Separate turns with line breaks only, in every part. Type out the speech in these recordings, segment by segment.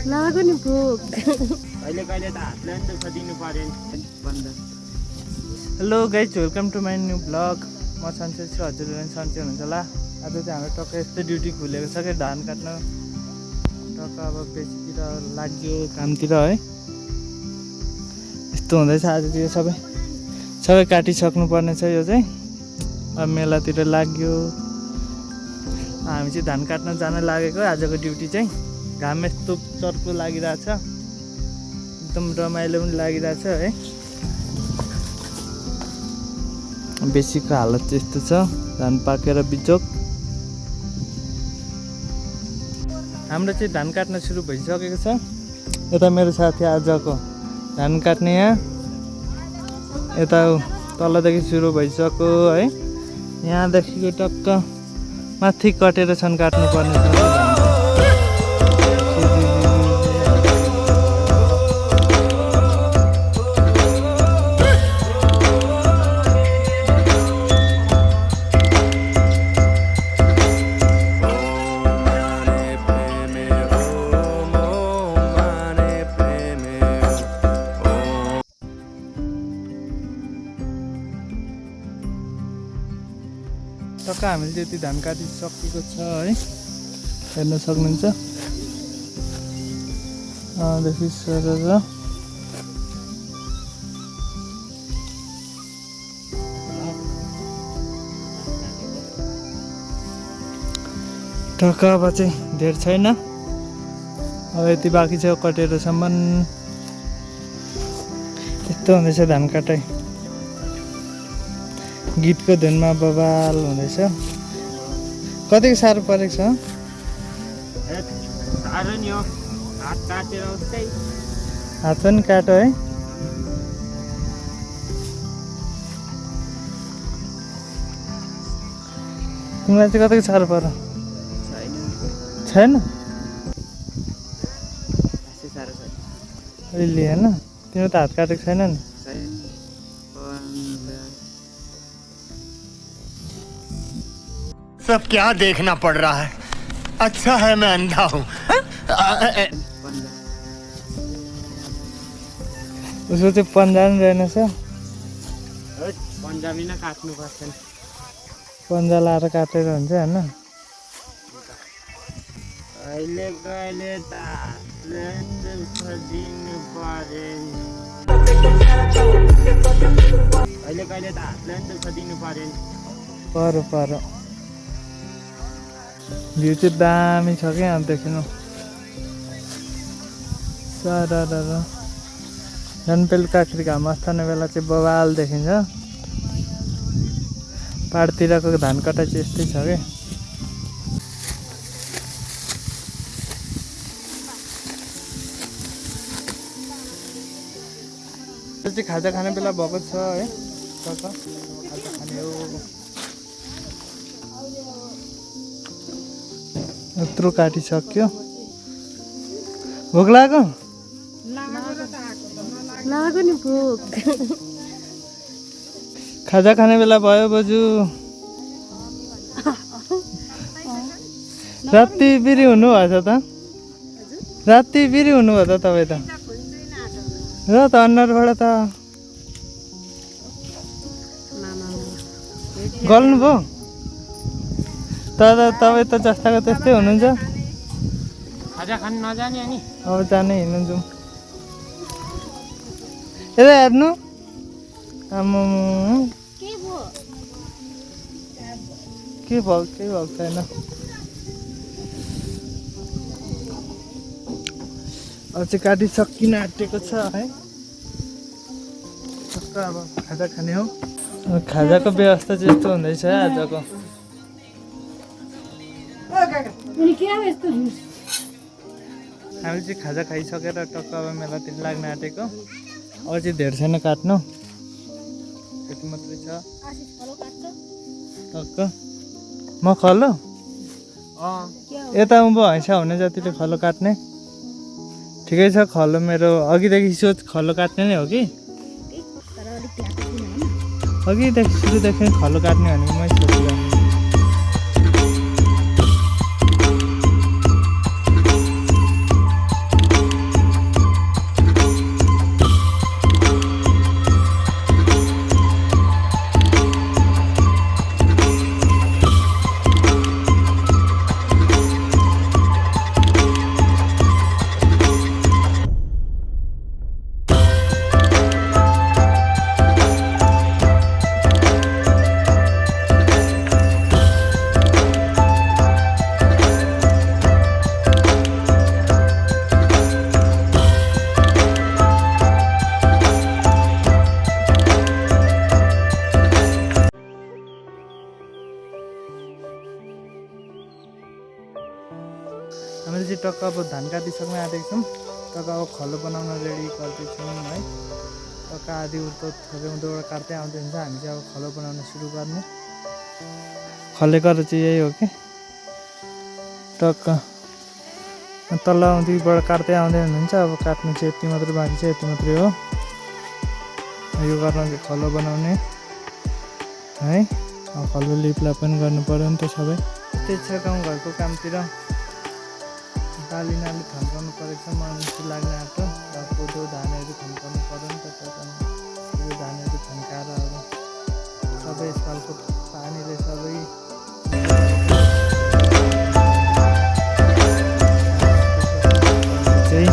लाग्यो नि भोक
कहिले कहिले त हातले नि दुःख दिनु पर्यो नि बन्द।
Hello guys, welcome to my new blog. म सन्चै छु, हजुरहरू पनि सन्चै हुनुहुन्छ होला। आज चाहिँ हाम्रो टक्क यस्तै ड्युटी खुलेको छ कि धान काट्न टक्क अब बेसीतिर लाग्यो कामतिर है। यस्तो हुँदैछ आज त्यो सबै काटिसक्नु पर्ने छ। यो चाहिँ अब मेलातिर लाग्यो। हामी चाहिँ धान काट्न जान लागेको आजको ड्युटी चाहिँ। घाम यस्तो चर्को लागिरहेछ, एकदम रमाइलो पनि लागिरहेछ है। बेसीको हालत चाहिँ यस्तो छ, धान पाकेर बिजोक। हाम्रो चाहिँ धान काट्न सुरु भइसकेको छ। यता मेरो साथी आजको धान काट्ने यहाँ यता तलदेखि सुरु भइसक्यो है। यहाँदेखिको टक्क माथि कटेर छन् काट्नुपर्ने छ। टक्क हामीले त्यति धान काटिसकेको छ है, हेर्न सक्नुहुन्छ। देखि सरेर टक्क अब चाहिँ धेर छैन, अब यति बाँकी छ कटेरसम्म। यस्तो हुँदैछ धान काटाइ, गीतको धुनमा बवाल हुँदैछ। कतिको साह्रो परेको छ?
साह्रो नि हो, हात काटेर उस्तै।
हात पनि काटो है। तिमीलाई चाहिँ कतिको साह्रो पर्यो? छैन अहिले होइन, तिम्रो त हात काटेको छैन नि।
सब क्या देखना पड़ रहा है? अच्छा है मैं अंधा हूँ।
उसको चाहिँ पन्जा पनि रहेनछ।
पन्जा बिना काट्नु पर्छ नि,
पन्जा लाएर काटेर हुन्छ होइन।
कहिले कहिले त हातले नि दुःख दिनु पर्यो नि। कहिले कहिले त हातले नि दुःख दिनु पर्यो नि।
पर भ्यू चाहिँ दामी छ क्या अब देखिनु। सारा झन् बेलुकाखेरि घाम अस्ताउने बेला चाहिँ बवाल देखिन्छ। पाहाडतिरको धान कटाइ चाहिँ यस्तै छ क्या। त्यो चाहिँ खाजा खाने बेला भएको छ है। खाजा खाने हो, यत्रो काटिसक्यो। भोक लाग्यो
नि भोक
खाजा खाने बेला भयो बोजू। राति बिरी हुनुभएछ त, राति बिरी हुनुभयो त तपाईँ त। र त अनुहारबाट त गल्नुभयो तर तपाईँ त जस्ताको त्यस्तै हुनुहुन्छ।
खाजा खानु नजाने अनि
अब जाने हिँड्नु जाउँ। यता हेर्नु आम्मा के भएको छैन। अब चाहिँ काटिसकिन आँटेको छ है। अब खाजा खाने हो। खाजाको व्यवस्था चाहिँ यस्तो हुँदैछ आजको। हामी चाहिँ खाजा खाइसकेर टक्क अब मेलातिर लाग्न आँटेको। अब चाहिँ धेर छैन काट्नु, यति मात्रै छ टक्क। म खलो यता उँभो हैसा हुने जतिले खलो काट्ने ठिकै छ। खलो मेरो अघिदेखि सोच खलो काट्ने नै हो कि, अघिदेखि सुरुदेखि खलो काट्ने भनेको मै सोचिरहेको। टक्क अब धान काटिसक्न आँटेको छौँ। टक्क अब खलो बनाउन रेडी गर्दैछौँ है। टक्क आधी उतो थोरै उँधोबाट काट्दै आउँदै हुन्छ। हामी चाहिँ अब खलो बनाउन सुरु गर्ने। खलेको चाहिँ यही हो कि टक्क तल उँधीबाट काट्दै आउँदै हुनुहुन्छ। अब काट्नु चाहिँ यति मात्रै बाँकी छ, यति मात्रै हो। यो गर्न खलो बनाउने है। खलो लिपला पनि गर्नु पर्यो नि त सबै। त्यही छ गाउँघरको कामतिर बाली नाली थन्काउनु परेको छ। मर्मसी लाग्ने आँटो कोदो धानहरू थन्काउनु पर्यो नि त। यो धानहरू थन्काएर अब सबै सालको पानीले सबै चाहिँ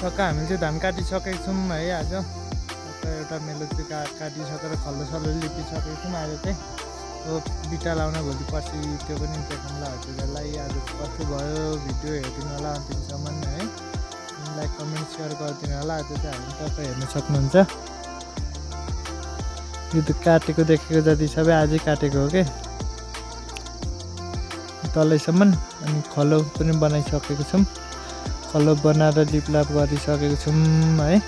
टक्क हामीले चाहिँ धान काटिसकेको छौँ है। आज टक्क एउटा मेलो चाहिँ काटिसकेर खल्लो सल्लो लिपिसकेको छौँ। आज चाहिँ अब बिटा लाउन भोलि पर्सि त्यो पनि देखाउँला हजुरहरूलाई। आज कस्तो भयो भिडियो हेरिदिनु होला अन्तिमसम्म है। लाइक कमेन्ट सेयर गरिदिनु होला। आज चाहिँ हामी तपाईँ हेर्न सक्नुहुन्छ। यो त काटेको देखेको जति सबै आजै काटेको हो कि तलैसम्म। अनि खलो पनि बनाइसकेको छौँ। खलो बनाएर लिपलाप गरिसकेको छौँ है।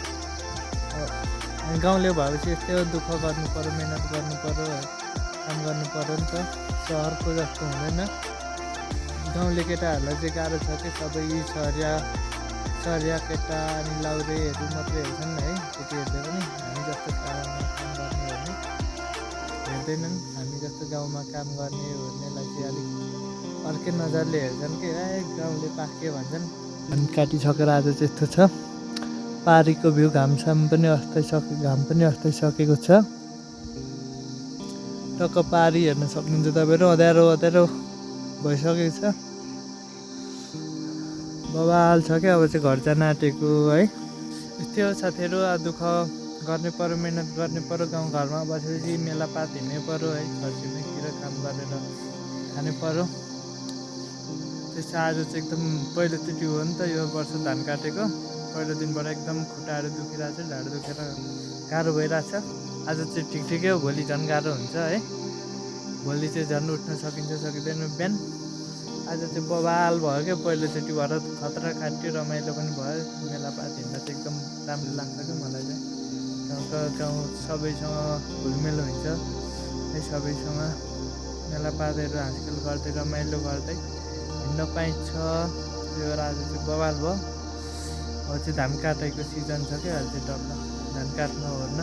गाउँले भएपछि यस्तै हो, दुःख गर्नु पऱ्यो, मेहनत गर्नु पऱ्यो है, काम गर्नु पऱ्यो नि त। सहरको जस्तो हुँदैन। गाउँले केटाहरूलाई चाहिँ गाह्रो छ कि सबै सहरिया केटा अनि लाउरेहरू मात्रै हेर्छन् है। त्यति हेर्दै पनि हामी जस्तो गाउँमा काम गर्नेहरू हेर्दैनन्। हामी जस्तो गाउँमा काम गर्नेहरूलाई चाहिँ अलिक अर्कै नजरले हेर्छन् कि गाउँले पाके भन्छन्। अनि काटिसकेर आज चाहिँ यस्तो छ। पारीको भ्यू घाम पनि अस्ताइसकेको छ। टक्क पारी हेर्न सक्नुहुन्छ तपाईँहरू। अँध्यारो भइसकेको छ। बवाल छ क्या। अब चाहिँ घर जान आँटेको है। यस्तै हो साथीहरू। दुःख गर्नै पऱ्यो, मेहनत गर्नै पऱ्यो। गाउँघरमा बसेपछि मेलापात हिँड्नै पऱ्यो है। छरछिमेकीतिर काम गरेर खानै पऱ्यो। त्यस्तो आज चाहिँ एकदम पहिलोचोटि हो नि त यो वर्ष धान काटेको। पहिलो दिनबाट एकदम खुट्टाहरू दुखिरहेको छ, ढाड दुखेर गाह्रो भइरहेछ। आज चाहिँ ठिकै हो, भोलि झन् गाह्रो हुन्छ है। भोलि चाहिँ झन् उठ्न सकिन्छ सकिँदैन बिहान। आज चाहिँ बवाल भयो क्या। पहिलोचोटि भएर खतरा काट्यो, रमाइलो पनि भयो। मेलापात हिँड्दा चाहिँ एकदम राम्रो लाग्छ क्या मलाई चाहिँ। गाउँका गाउँ सबैसँग घुलमेल हुन्छ है, सबैसँग मेला पारेर हाँसखेल गर्दै रमाइलो गर्दै हिँड्न पाइन्छ। त्यही भएर आज चाहिँ बवाल भयो। अब चाहिँ धान काटेको सिजन छ क्या, अहिले चाहिँ डक्क धान काट्न ओर्न